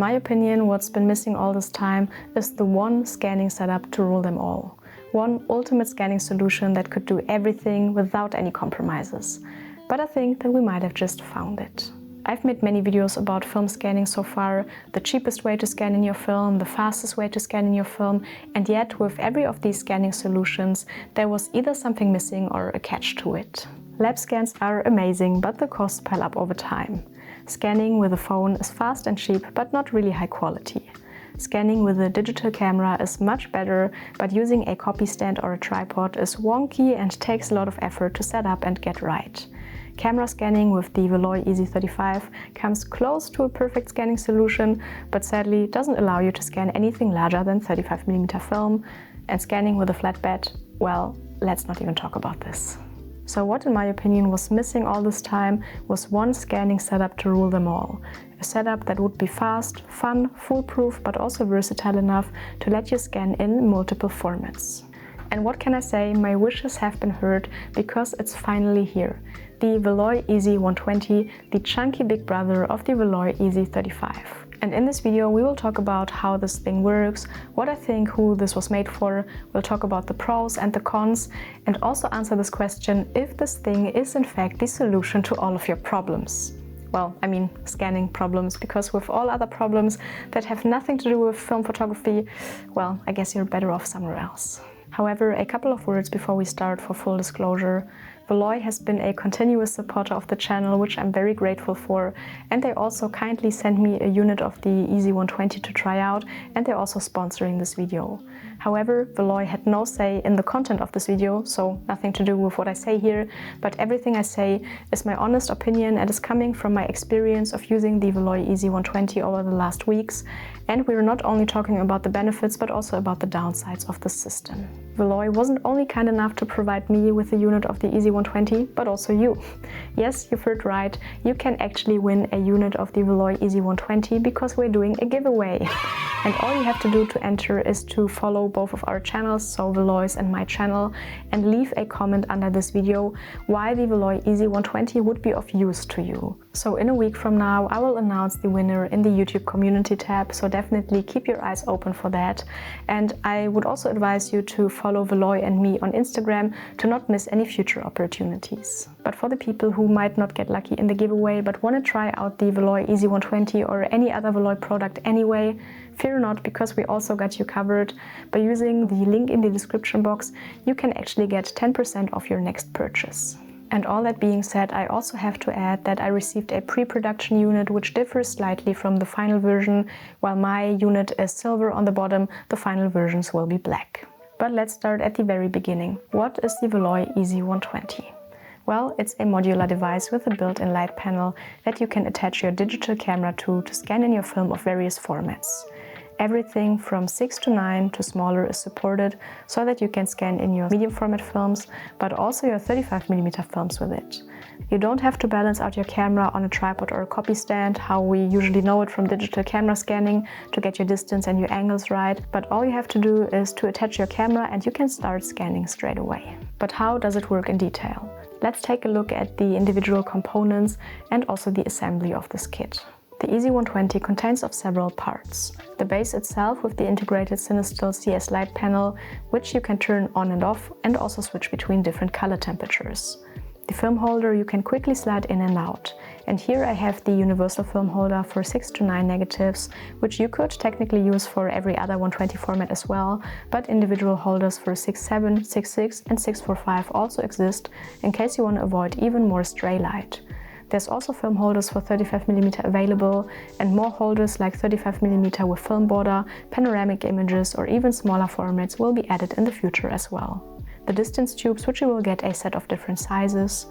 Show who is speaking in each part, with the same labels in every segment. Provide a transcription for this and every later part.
Speaker 1: my opinion, what's been missing all this time is the one scanning setup to rule them all. One ultimate scanning solution that could do everything without any compromises. But I think that we might have just found it. I've made many videos about film scanning so far, the cheapest way to scan in your film, the fastest way to scan in your film, and yet with every of these scanning solutions there was either something missing or a catch to it. Lab scans are amazing, but the costs pile up over time. Scanning with a phone is fast and cheap, but not really high quality. Scanning with a digital camera is much better, but using a copy stand or a tripod is wonky and takes a lot of effort to set up and get right. Camera scanning with the VALOI Easy120 comes close to a perfect scanning solution, but sadly doesn't allow you to scan anything larger than 35mm film, and scanning with a flatbed, well, let's not even talk about this. So what, in my opinion, was missing all this time was one scanning setup to rule them all. A setup that would be fast, fun, foolproof, but also versatile enough to let you scan in multiple formats. And what can I say, my wishes have been heard because it's finally here. The VALOI Easy120, the chunky big brother of the VALOI Easy35. And in this video we will talk about how this thing works, what I think who this was made for, we'll talk about the pros and the cons, and also answer this question if this thing is in fact the solution to all of your problems. Well, I mean scanning problems, because with all other problems that have nothing to do with film photography, well, I guess you're better off somewhere else. However, a couple of words before we start for full disclosure. VALOI has been a continuous supporter of the channel, which I'm very grateful for, and they also kindly sent me a unit of the Easy120 to try out, and they're also sponsoring this video. However, VALOI had no say in the content of this video, so nothing to do with what I say here, but everything I say is my honest opinion and is coming from my experience of using the VALOI Easy120 over the last weeks, and we're not only talking about the benefits but also about the downsides of the system. VALOI wasn't only kind enough to provide me with a unit of the Easy120, but also you. Yes, you've heard right, you can actually win a unit of the VALOI Easy120 because we're doing a giveaway. And all you have to do to enter is to follow both of our channels, so VALOI's and my channel, and leave a comment under this video why the VALOI Easy120 would be of use to you. So in a week from now I will announce the winner in the YouTube community tab, so definitely keep your eyes open for that. And I would also advise you to follow VALOI and me on Instagram to not miss any future opportunities. But for the people who might not get lucky in the giveaway but want to try out the VALOI Easy120 or any other VALOI product anyway, fear not, because we also got you covered. By using the link in the description box, you can actually get 10% off your next purchase. And all that being said, I also have to add that I received a pre-production unit which differs slightly from the final version. While my unit is silver on the bottom, the final versions will be black. But let's start at the very beginning. What is the VALOI Easy120? Well, it's a modular device with a built-in light panel that you can attach your digital camera to scan in your film of various formats. Everything from 6:9 to smaller is supported, so that you can scan in your medium format films, but also your 35mm films with it. You don't have to balance out your camera on a tripod or a copy stand, how we usually know it from digital camera scanning, to get your distance and your angles right, but all you have to do is to attach your camera and you can start scanning straight away. But how does it work in detail? Let's take a look at the individual components and also the assembly of this kit. The Easy120 contains of several parts. The base itself with the integrated Cinestill CS light panel, which you can turn on and off and also switch between different color temperatures. The film holder you can quickly slide in and out. And here I have the universal film holder for 6:9 negatives, which you could technically use for every other 120 format as well, but individual holders for 6.7, 6.6 and 6.45 also exist in case you want to avoid even more stray light. There's also film holders for 35mm available, and more holders like 35mm with film border, panoramic images or even smaller formats will be added in the future as well. The distance tubes, which you will get a set of different sizes.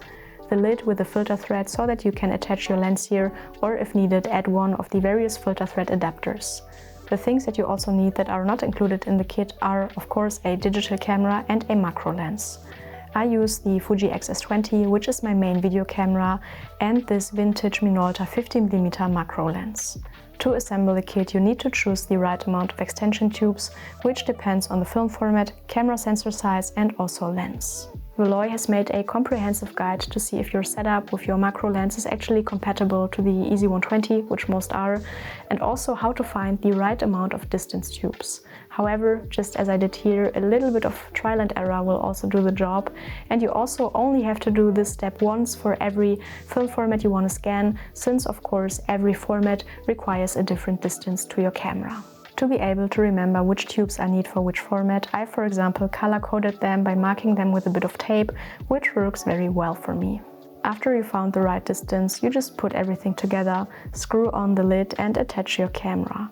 Speaker 1: The lid with the filter thread so that you can attach your lens here, or if needed add one of the various filter thread adapters. The things that you also need that are not included in the kit are of course a digital camera and a macro lens. I use the Fuji X-S20, which is my main video camera, and this vintage Minolta 50mm macro lens. To assemble the kit you need to choose the right amount of extension tubes, which depends on the film format, camera sensor size and also lens. VALOI has made a comprehensive guide to see if your setup with your macro lens is actually compatible to the Easy120, which most are, and also how to find the right amount of distance tubes. However, just as I did here, a little bit of trial and error will also do the job, and you also only have to do this step once for every film format you want to scan, since of course every format requires a different distance to your camera. To be able to remember which tubes I need for which format, I, for example, color-coded them by marking them with a bit of tape, which works very well for me. After you found the right distance, you just put everything together, screw on the lid and attach your camera.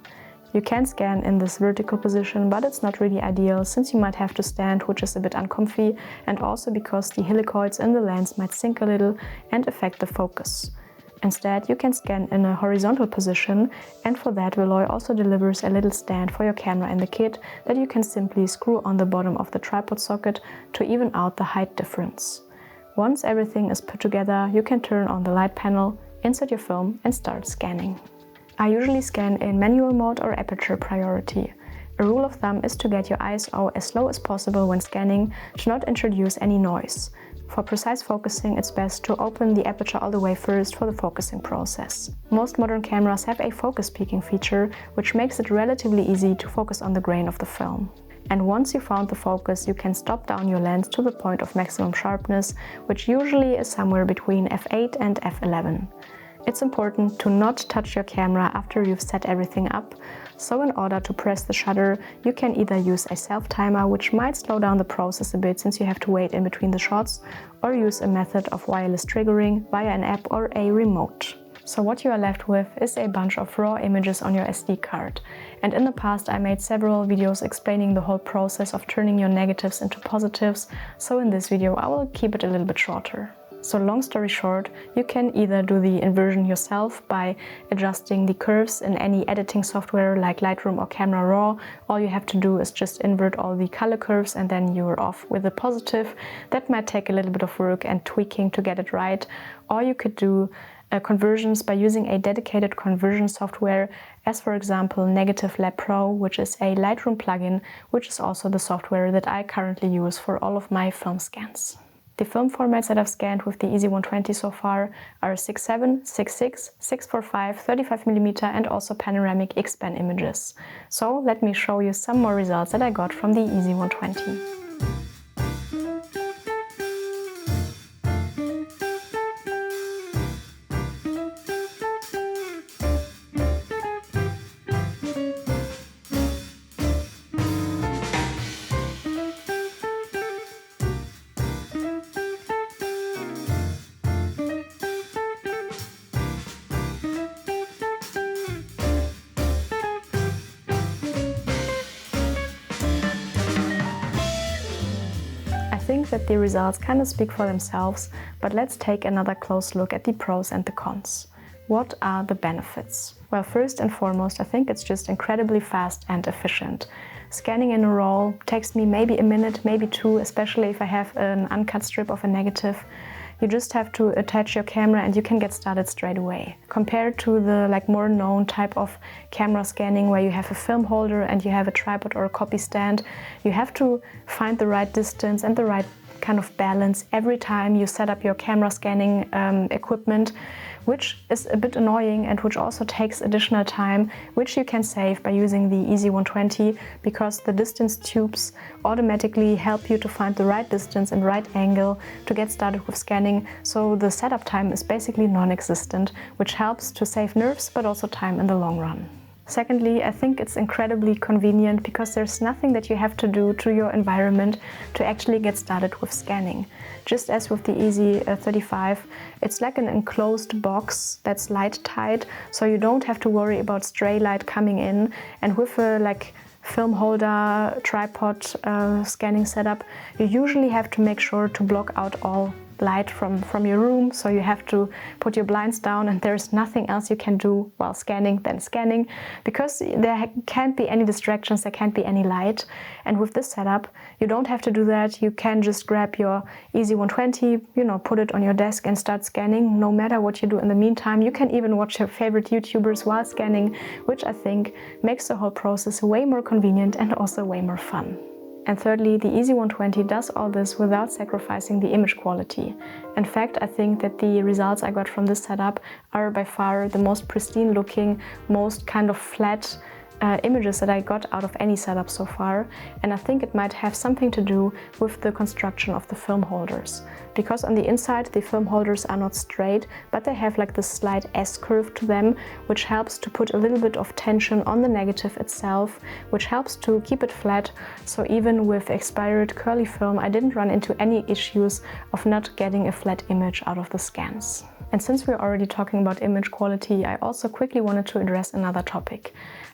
Speaker 1: You can scan in this vertical position, but it's not really ideal since you might have to stand, which is a bit uncomfy, and also because the helicoids in the lens might sink a little and affect the focus. Instead, you can scan in a horizontal position, and for that VALOI also delivers a little stand for your camera in the kit that you can simply screw on the bottom of the tripod socket to even out the height difference. Once everything is put together, you can turn on the light panel, insert your film and start scanning. I usually scan in manual mode or aperture priority. A rule of thumb is to get your ISO as low as possible when scanning to not introduce any noise. For precise focusing, it's best to open the aperture all the way first for the focusing process. Most modern cameras have a focus peaking feature, which makes it relatively easy to focus on the grain of the film. And once you found the focus, you can stop down your lens to the point of maximum sharpness, which usually is somewhere between f8 and f11. It's important to not touch your camera after you've set everything up, so in order to press the shutter, you can either use a self-timer, which might slow down the process a bit since you have to wait in between the shots, or use a method of wireless triggering via an app or a remote. So what you are left with is a bunch of raw images on your SD card. And in the past I made several videos explaining the whole process of turning your negatives into positives, so in this video I will keep it a little bit shorter. So long story short, you can either do the inversion yourself by adjusting the curves in any editing software like Lightroom or Camera Raw. All you have to do is just invert all the color curves and then you're off with a positive. That might take a little bit of work and tweaking to get it right. Or you could do conversions by using a dedicated conversion software, as for example Negative Lab Pro, which is a Lightroom plugin, which is also the software that I currently use for all of my film scans. The film formats that I've scanned with the Easy120 so far are 6.7, 6.6, 6.45, 35mm and also panoramic X-band images. So let me show you some more results that I got from the Easy120. I think that the results kind of speak for themselves, but let's take another close look at the pros and the cons. What are the benefits? Well, first and foremost, I think it's just incredibly fast and efficient. Scanning in a roll takes me maybe a minute, maybe two, especially if I have an uncut strip of a negative. You just have to attach your camera and you can get started straight away. Compared to the more known type of camera scanning where you have a film holder and you have a tripod or a copy stand, you have to find the right distance and the right kind of balance every time you set up your camera scanning equipment, which is a bit annoying and which also takes additional time, which you can save by using the Easy120 because the distance tubes automatically help you to find the right distance and right angle to get started with scanning, so the setup time is basically non-existent, which helps to save nerves but also time in the long run. Secondly, I think it's incredibly convenient because there's nothing that you have to do to your environment to actually get started with scanning. Just as with the Easy35, it's like an enclosed box that's light tight, so you don't have to worry about stray light coming in, and with a film holder, tripod scanning setup, you usually have to make sure to block out all light from your room, so you have to put your blinds down and there's nothing else you can do while scanning than scanning, because there can't be any distractions, there can't be any light. And with this setup you don't have to do that. You can just grab your Easy120, put it on your desk and start scanning, no matter what you do in the meantime. You can even watch your favorite YouTubers while scanning, which I think makes the whole process way more convenient and also way more fun. And thirdly, the Easy120 does all this without sacrificing the image quality. In fact, I think that the results I got from this setup are by far the most pristine looking, most kind of flat images that I got out of any setup so far, and I think it might have something to do with the construction of the film holders. Because on the inside the film holders are not straight, but they have like this slight S-curve to them, which helps to put a little bit of tension on the negative itself, which helps to keep it flat, so even with expired curly film I didn't run into any issues of not getting a flat image out of the scans. And since we're already talking about image quality, I also quickly wanted to address another topic.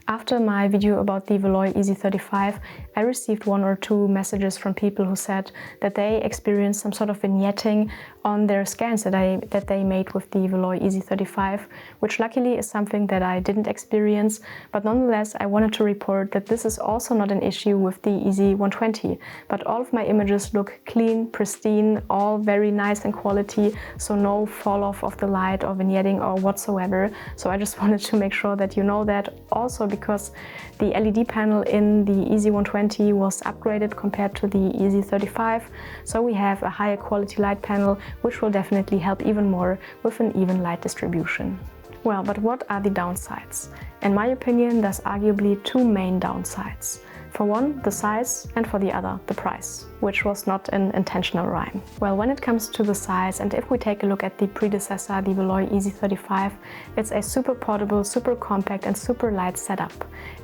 Speaker 1: After my video about the VALOI Easy35, I received 1 or 2 messages from people who said that they experienced some sort of vignetting on their scans that they made with the VALOI Easy35, which luckily is something that I didn't experience, but nonetheless I wanted to report that this is also not an issue with the Easy120, but all of my images look clean, pristine, all very nice in quality, so no fall off of the light or vignetting or whatsoever. So I just wanted to make sure that you know that, also because the LED panel in the Easy120 was upgraded compared to the Easy35, so we have a higher quality light panel, which will definitely help even more with an even light distribution. Well, but what are the downsides? In my opinion, there's arguably 2 main downsides. For one, the size, and for the other, the price, which was not an intentional rhyme. Well, when it comes to the size, and if we take a look at the predecessor, the VALOI Easy35, it's a super portable, super compact and super light setup.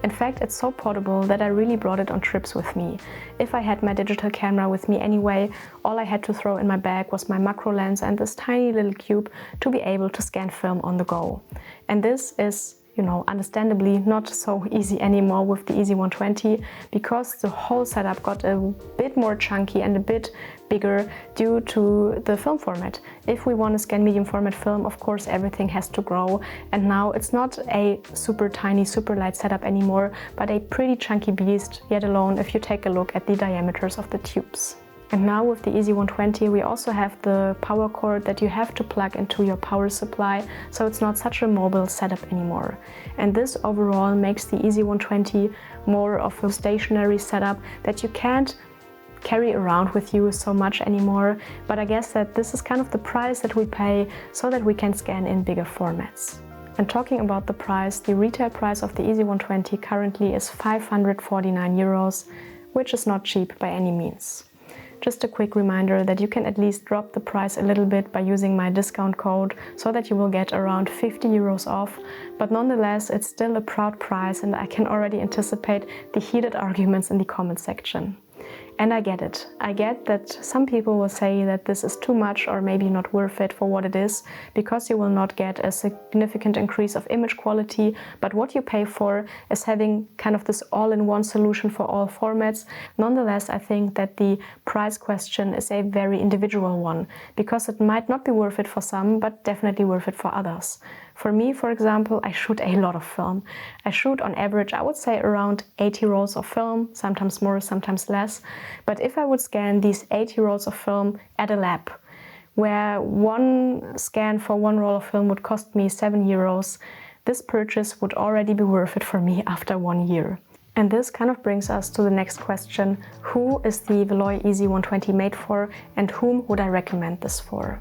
Speaker 1: In fact, it's so portable that I really brought it on trips with me. If I had my digital camera with me anyway, all I had to throw in my bag was my macro lens and this tiny little cube to be able to scan film on the go. And this is, you know, understandably not so easy anymore with the Easy120, because the whole setup got a bit more chunky and a bit bigger due to the film format. If we want to scan medium format film, of course everything has to grow, and now it's not a super tiny, super light setup anymore, but a pretty chunky beast, yet alone if you take a look at the diameters of the tubes. And now with the Easy120 we also have the power cord that you have to plug into your power supply, so it's not such a mobile setup anymore. And this overall makes the Easy120 more of a stationary setup that you can't carry around with you so much anymore, but I guess that this is kind of the price that we pay so that we can scan in bigger formats. And talking about the price, the retail price of the Easy120 currently is 549 euros, which is not cheap by any means. Just a quick reminder that you can at least drop the price a little bit by using my discount code, so that you will get around 50 euros off, but nonetheless it's still a proud price, and I can already anticipate the heated arguments in the comment section. And I get it. I get that some people will say that this is too much or maybe not worth it for what it is, because you will not get a significant increase of image quality, but what you pay for is having kind of this all-in-one solution for all formats. Nonetheless, I think that the price question is a very individual one, because it might not be worth it for some, but definitely worth it for others. For me, for example, I shoot a lot of film. I shoot on average, I would say, around 80 rolls of film, sometimes more, sometimes less. But if I would scan these 80 rolls of film at a lab, where one scan for 1 roll of film would cost me 7 euros, this purchase would already be worth it for me after 1 year. And this kind of brings us to the next question: who is the VALOI Easy120 made for, and whom would I recommend this for?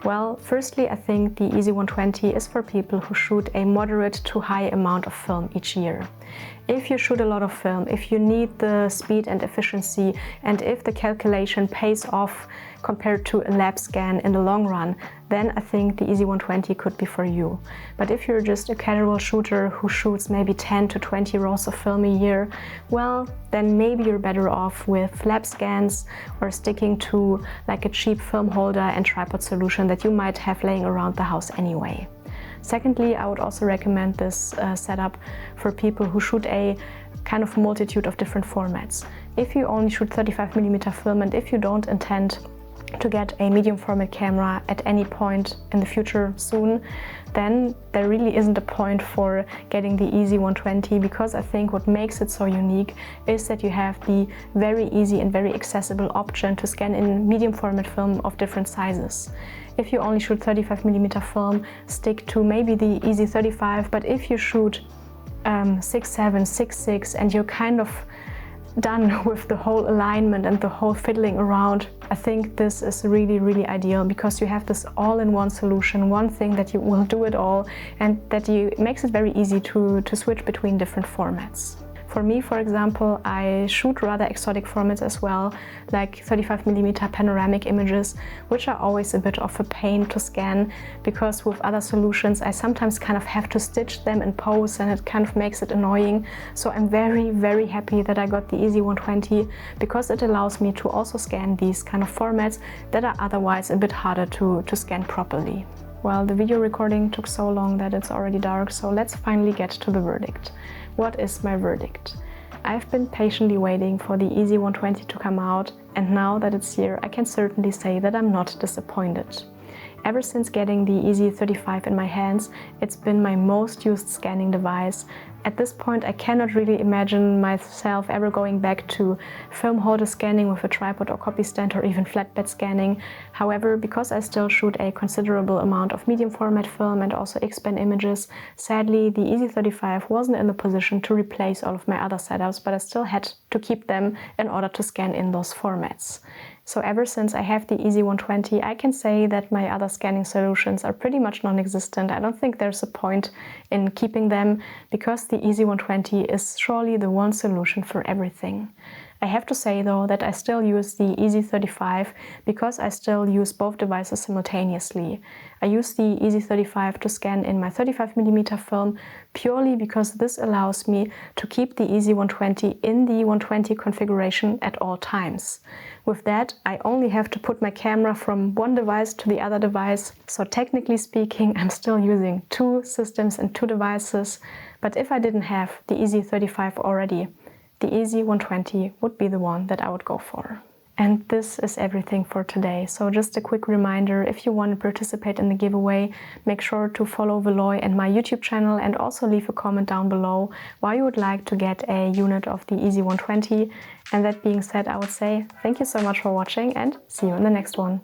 Speaker 1: Well, firstly, I think the Easy120 is for people who shoot a moderate to high amount of film each year. If you shoot a lot of film, if you need the speed and efficiency, and if the calculation pays off compared to a lab scan in the long run, then I think the Easy120 could be for you. But if you're just a casual shooter who shoots maybe 10 to 20 rolls of film a year, well, then maybe you're better off with lab scans or sticking to like a cheap film holder and tripod solution that you might have laying around the house anyway. Secondly, I would also recommend this setup for people who shoot a kind of multitude of different formats. If you only shoot 35mm film, and if you don't intend to get a medium format camera at any point in the future soon, then there really isn't a point for getting the Easy120, because I think what makes it so unique is that you have the very easy and very accessible option to scan in medium format film of different sizes. If you only shoot 35mm film, stick to maybe the Easy35, but if you shoot 6.7, 6.6 and you're kind of done with the whole alignment and the whole fiddling around, I think this is really, really ideal, because you have this all-in-one solution, one thing that you will do it all, and that makes it very easy to switch between different formats. For me, for example, I shoot rather exotic formats as well, like 35mm panoramic images, which are always a bit of a pain to scan, because with other solutions I sometimes kind of have to stitch them in post, and it kind of makes it annoying. So I'm very, very happy that I got the Easy120, because it allows me to also scan these kind of formats that are otherwise a bit harder to scan properly. Well, the video recording took so long that it's already dark, so let's finally get to the verdict. What is my verdict? I've been patiently waiting for the Easy120 to come out, and now that it's here, I can certainly say that I'm not disappointed. Ever since getting the Easy35 in my hands, it's been my most used scanning device. At this point, I cannot really imagine myself ever going back to film holder scanning with a tripod or copy stand, or even flatbed scanning. However, because I still shoot a considerable amount of medium format film and also X-band images, sadly the Easy35 wasn't in the position to replace all of my other setups, but I still had to keep them in order to scan in those formats. So ever since I have the Easy120, I can say that my other scanning solutions are pretty much non-existent. I don't think there's a point in keeping them, because the Easy120 is surely the one solution for everything. I have to say though that I still use the Easy35, because I still use both devices simultaneously. I use the Easy35 to scan in my 35mm film purely because this allows me to keep the Easy120 in the 120 configuration at all times. With that, I only have to put my camera from one device to the other device, so technically speaking, I'm still using two systems and two devices. But if I didn't have the Easy35 already, the Easy120 would be the one that I would go for. And this is everything for today. So just a quick reminder, if you want to participate in the giveaway, make sure to follow VALOI and my YouTube channel, and also leave a comment down below why you would like to get a unit of the Easy120. And that being said, I would say thank you so much for watching, and see you in the next one.